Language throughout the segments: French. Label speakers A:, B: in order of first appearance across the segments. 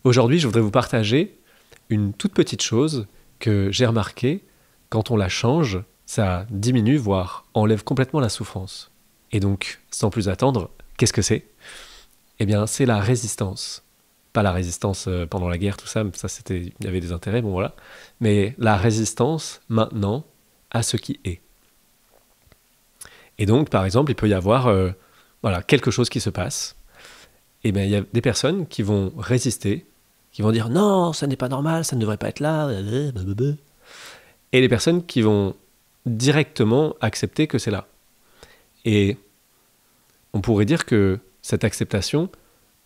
A: Aujourd'hui, je voudrais vous partager une toute petite chose que j'ai remarquée. Quand on la change, ça diminue, voire enlève complètement la souffrance. Et donc, sans plus attendre, qu'est-ce que c'est? Eh bien, c'est la résistance. Pas la résistance pendant la guerre, tout ça, il y avait des intérêts, bon voilà. Mais la résistance, maintenant, à ce qui est. Et donc, par exemple, il peut y avoir quelque chose qui se passe. Et bien, il y a des personnes qui vont résister, qui vont dire non, ça n'est pas normal, ça ne devrait pas être là. Et les personnes qui vont directement accepter que c'est là. Et on pourrait dire que cette acceptation,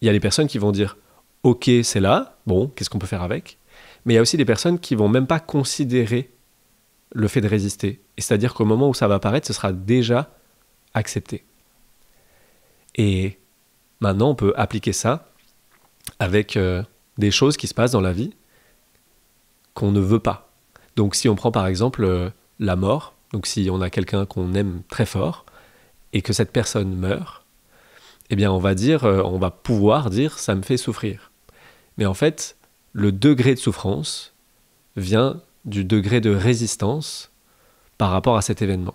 A: il y a les personnes qui vont dire ok, c'est là, bon, qu'est-ce qu'on peut faire avec? Mais il y a aussi des personnes qui vont même pas considérer le fait de résister. Et c'est-à-dire qu'au moment où ça va apparaître, ce sera déjà accepté. Et maintenant, on peut appliquer ça avec des choses qui se passent dans la vie qu'on ne veut pas. Donc si on prend par exemple la mort, donc si on a quelqu'un qu'on aime très fort et que cette personne meurt, eh bien on va pouvoir dire ça me fait souffrir. Mais en fait, le degré de souffrance vient du degré de résistance par rapport à cet événement.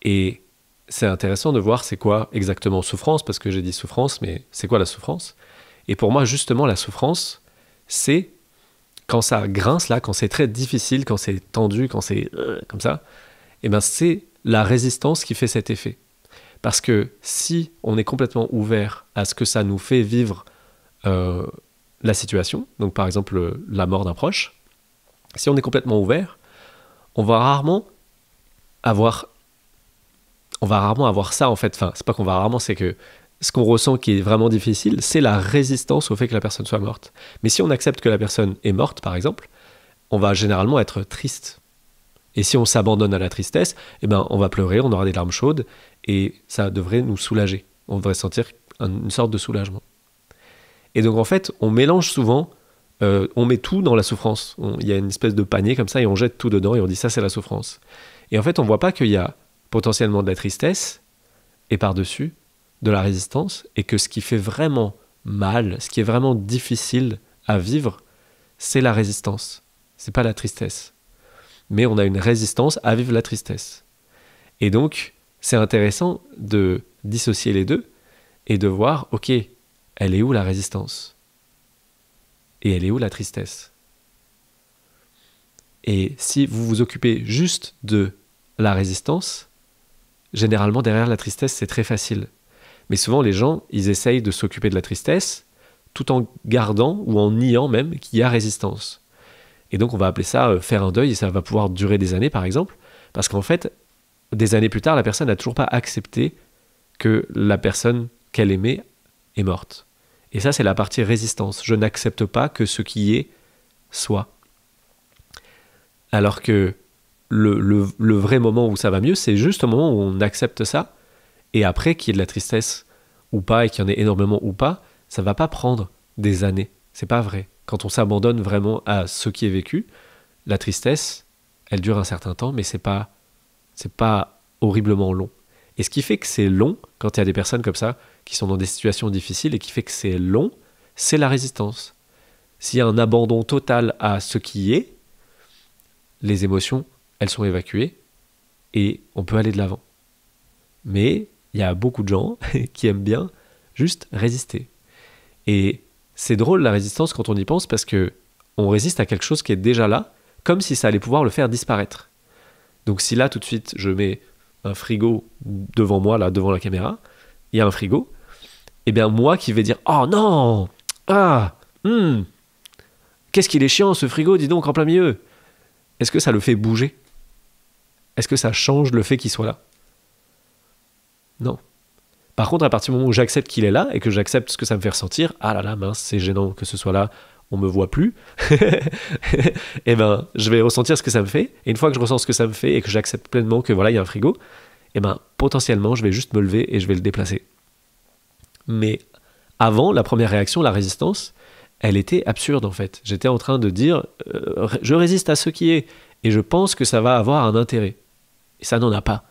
A: Et c'est intéressant de voir c'est quoi exactement souffrance, parce que j'ai dit souffrance, mais c'est quoi la souffrance? Et pour moi, justement, la souffrance, c'est quand ça grince là, quand c'est très difficile, quand c'est tendu, quand c'est comme ça, et ben c'est la résistance qui fait cet effet. Parce que si on est complètement ouvert à ce que ça nous fait vivre la situation, donc par exemple la mort d'un proche, si on est complètement ouvert, on va rarement avoir ça en fait. Enfin, c'est pas qu'on va rarement, c'est que ce qu'on ressent qui est vraiment difficile, c'est la résistance au fait que la personne soit morte. Mais si on accepte que la personne est morte, par exemple, on va généralement être triste. Et si on s'abandonne à la tristesse, eh ben, on va pleurer, on aura des larmes chaudes, et ça devrait nous soulager. On devrait sentir une sorte de soulagement. Et donc en fait, on mélange souvent, on met tout dans la souffrance. Il y a une espèce de panier comme ça, et on jette tout dedans, et on dit ça c'est la souffrance. Et en fait, on voit pas qu'il y a potentiellement de la tristesse, et par-dessus, de la résistance, et que ce qui fait vraiment mal, ce qui est vraiment difficile à vivre, c'est la résistance. C'est pas la tristesse. Mais on a une résistance à vivre la tristesse. Et donc, c'est intéressant de dissocier les deux et de voir, ok, elle est où la résistance? Et elle est où la tristesse? Et si vous vous occupez juste de la résistance, généralement derrière la tristesse, c'est très facile. Mais souvent, les gens, ils essayent de s'occuper de la tristesse tout en gardant ou en niant même qu'il y a résistance. Et donc, on va appeler ça faire un deuil, et ça va pouvoir durer des années, par exemple, parce qu'en fait, des années plus tard, la personne n'a toujours pas accepté que la personne qu'elle aimait est morte. Et ça, c'est la partie résistance. Je n'accepte pas que ce qui est soit. Alors que le vrai moment où ça va mieux, c'est juste au moment où on accepte ça, et après, qu'il y ait de la tristesse ou pas, et qu'il y en ait énormément ou pas, ça va pas prendre des années. C'est pas vrai. Quand on s'abandonne vraiment à ce qui est vécu, la tristesse, elle dure un certain temps, mais c'est pas horriblement long. Et ce qui fait que c'est long, quand il y a des personnes comme ça, qui sont dans des situations difficiles, et qui fait que c'est long, c'est la résistance. S'il y a un abandon total à ce qui est, les émotions, elles sont évacuées, et on peut aller de l'avant. Mais il y a beaucoup de gens qui aiment bien juste résister. Et c'est drôle la résistance quand on y pense, parce que on résiste à quelque chose qui est déjà là, comme si ça allait pouvoir le faire disparaître. Donc si là tout de suite je mets un frigo devant moi, là devant la caméra, il y a un frigo, et bien moi qui vais dire oh non, qu'est-ce qu'il est chiant ce frigo, dis donc en plein milieu. Est-ce que ça le fait bouger? Est-ce que ça change le fait qu'il soit là? Non. Par contre, à partir du moment où j'accepte qu'il est là et que j'accepte ce que ça me fait ressentir, ah là là, mince, c'est gênant que ce soit là, on me voit plus, et ben, je vais ressentir ce que ça me fait. Et une fois que je ressens ce que ça me fait et que j'accepte pleinement que voilà, il y a un frigo, et ben, potentiellement, je vais juste me lever et je vais le déplacer. Mais avant, la première réaction, la résistance, elle était absurde en fait. J'étais en train de dire, je résiste à ce qui est, et je pense que ça va avoir un intérêt. Et ça n'en a pas.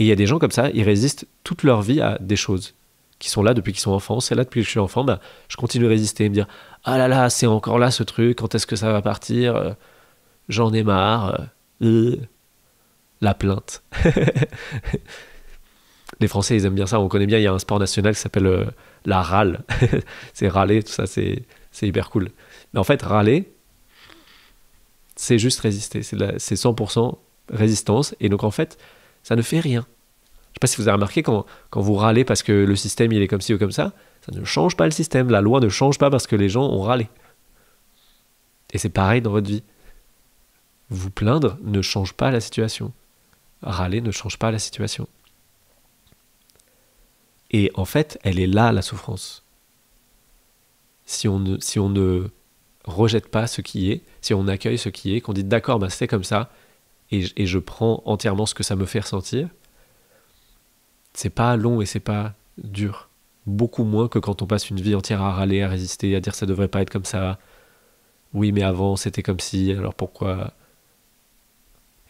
A: Et il y a des gens comme ça, ils résistent toute leur vie à des choses qui sont là depuis qu'ils sont enfants. C'est là depuis que je suis enfant, je continue à résister et me dire ah là là, c'est encore là ce truc, quand est-ce que ça va partir? J'en ai marre. La plainte. Les Français, ils aiment bien ça, on connaît bien, il y a un sport national qui s'appelle la râle. C'est râler, tout ça, c'est hyper cool. Mais en fait, râler, c'est juste résister. C'est 100% résistance. Et donc, en fait, ça ne fait rien. Je sais pas si vous avez remarqué, quand vous râlez parce que le système, il est comme ci ou comme ça ne change pas le système. La loi ne change pas parce que les gens ont râlé. Et c'est pareil dans votre vie. Vous plaindre ne change pas la situation. Râler ne change pas la situation. Et en fait, elle est là, la souffrance. Si on ne rejette pas ce qui est, si on accueille ce qui est, qu'on dit d'accord, bah c'est comme ça, et je prends entièrement ce que ça me fait ressentir, c'est pas long et c'est pas dur. Beaucoup moins que quand on passe une vie entière à râler, à résister, à dire ça devrait pas être comme ça. Oui, mais avant c'était comme si, alors pourquoi?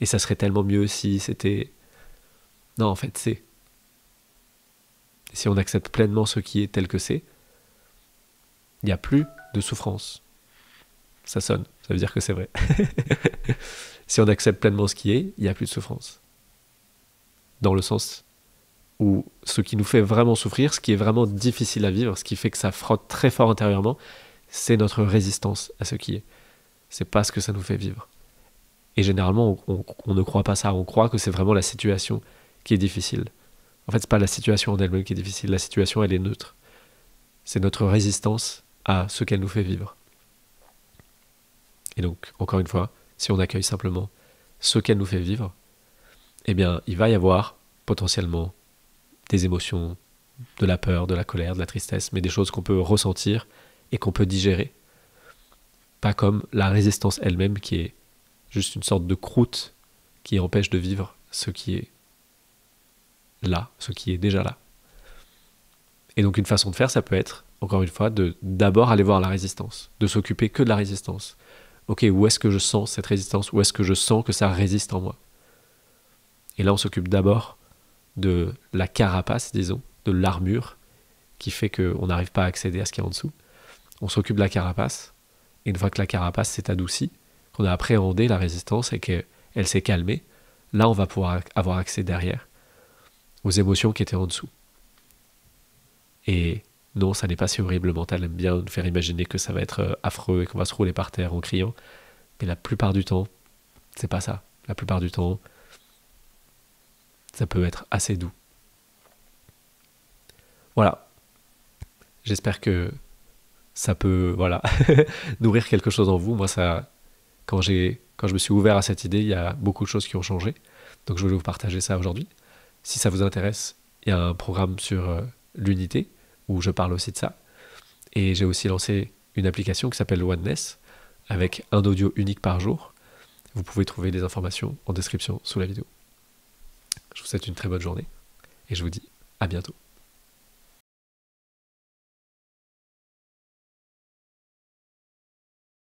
A: Et ça serait tellement mieux si c'était... Non, en fait, c'est. Si on accepte pleinement ce qui est tel que c'est, il n'y a plus de souffrance. Ça sonne, ça veut dire que c'est vrai. Si on accepte pleinement ce qui est, il n'y a plus de souffrance. Dans le sens où ce qui nous fait vraiment souffrir, ce qui est vraiment difficile à vivre, ce qui fait que ça frotte très fort intérieurement, c'est notre résistance à ce qui est. C'est pas ce que ça nous fait vivre. Et généralement, on ne croit pas ça. On croit que c'est vraiment la situation qui est difficile. En fait, c'est pas la situation en elle-même qui est difficile. La situation, elle est neutre. C'est notre résistance à ce qu'elle nous fait vivre. Et donc, encore une fois, si on accueille simplement ce qu'elle nous fait vivre, eh bien, il va y avoir potentiellement des émotions, de la peur, de la colère, de la tristesse, mais des choses qu'on peut ressentir et qu'on peut digérer. Pas comme la résistance elle-même qui est juste une sorte de croûte qui empêche de vivre ce qui est là, ce qui est déjà là. Et donc une façon de faire, ça peut être, encore une fois, de d'abord aller voir la résistance, de s'occuper que de la résistance. Ok, où est-ce que je sens cette résistance? Où est-ce que je sens que ça résiste en moi? Et là, on s'occupe d'abord de la carapace, disons, de l'armure, qui fait qu'on n'arrive pas à accéder à ce qu'il y a en dessous. On s'occupe de la carapace, et une fois que la carapace s'est adoucie, qu'on a appréhendé la résistance et qu'elle s'est calmée, là, on va pouvoir avoir accès derrière aux émotions qui étaient en dessous. Et non, ça n'est pas si horrible. Le mental aime bien nous faire imaginer que ça va être affreux et qu'on va se rouler par terre en criant. Mais la plupart du temps, c'est pas ça. La plupart du temps, ça peut être assez doux. Voilà. J'espère que ça peut, voilà, nourrir quelque chose en vous. Moi, ça, quand je me suis ouvert à cette idée, il y a beaucoup de choses qui ont changé. Donc, je voulais vous partager ça aujourd'hui. Si ça vous intéresse, il y a un programme sur l'unité où je parle aussi de ça. Et j'ai aussi lancé une application qui s'appelle Oneness avec un audio unique par jour. Vous pouvez trouver des informations en description sous la vidéo. Je vous souhaite une très bonne journée et je vous dis à bientôt.